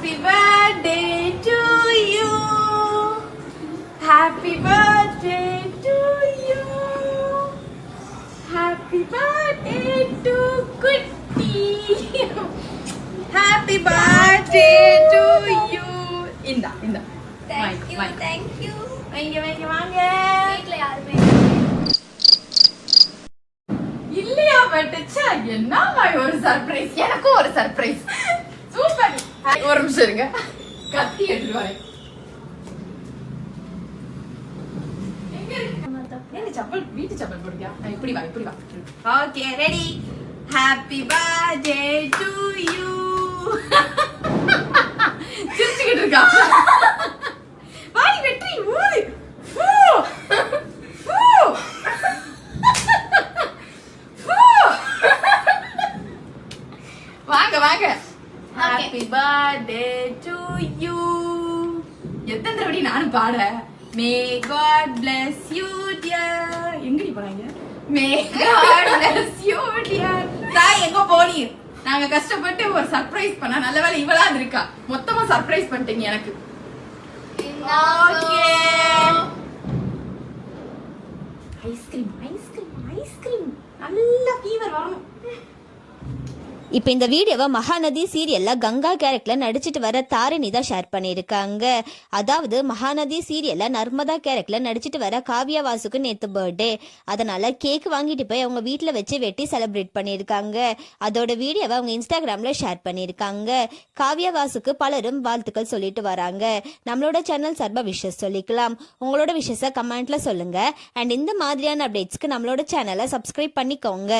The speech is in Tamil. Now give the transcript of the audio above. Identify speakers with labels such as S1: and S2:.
S1: Happy birthday to you. Happy birthday to you. Happy birthday to Kutti. Happy birthday to you. Inda.
S2: Thank you.
S1: வாங்க.
S2: வீட்ல யாருமே
S1: இல்லையா பட்டுச்சா என்ன ஒரு சர்ப்ரைஸ். எனக்கும் ஒரு சர்ப்ரைஸ். சூப்பர். ஒரு நிமிஷம் இருங்க, கத்தி எடுத்துட்டு வரேன். செப்பல் வீட்டு செப்பல் போடுறியா? இப்படி வா. Okay ready. Happy birthday to you. சிரிச்சுக்கிட்டு இருக்கா. வாடி வெற்றி ஊது. வாங்க. Happy birthday to you. எத்தனை தடவை நானும் பாட. May God bless you dear. எங்கடி போறாங்க? May God bless you dear. தாய் எங்க போனீ? நாங்க கஷ்டப்பட்டு ஒரு சர்ப்ரைஸ் பண்ணா நல்ல வேளை இவளா இருக்கா. மொத்தமா சர்ப்ரைஸ் பண்ணிட்டீங்க எனக்கு. ஓகே. ஐஸ்கிரீம் நல்ல ஃபீவர் வரணும்.
S3: இப்போ இந்த வீடியோவை மகாநதி சீரியலில் கங்கா கேரக்டரில் நடிச்சிட்டு வர தாரிணி தான் ஷேர் பண்ணியிருக்காங்க. அதாவது மகாநதி சீரியலில் நர்மதா கேரக்டரில் நடிச்சிட்டு வர காவ்யா வாசுக்கு நேற்று பர்த்டே. அதனால் கேக் வாங்கிட்டு போய் அவங்க வீட்டில் வச்சு வெட்டி செலிப்ரேட் பண்ணியிருக்காங்க. அதோட வீடியோவை அவங்க இன்ஸ்டாகிராமில் ஷேர் பண்ணியிருக்காங்க. காவ்யா வாசுக்கு பலரும் வாழ்த்துக்கள் சொல்லிட்டு வராங்க. நம்மளோட சேனல் சார்பாக விஷஸ் சொல்லிக்கலாம். உங்களோட விஷஸை கமெண்ட்டில் சொல்லுங்கள். அண்ட் இந்த மாதிரியான அப்டேட்ஸ்க்கு நம்மளோட சேனலை சப்ஸ்கிரைப் பண்ணிக்கோங்க.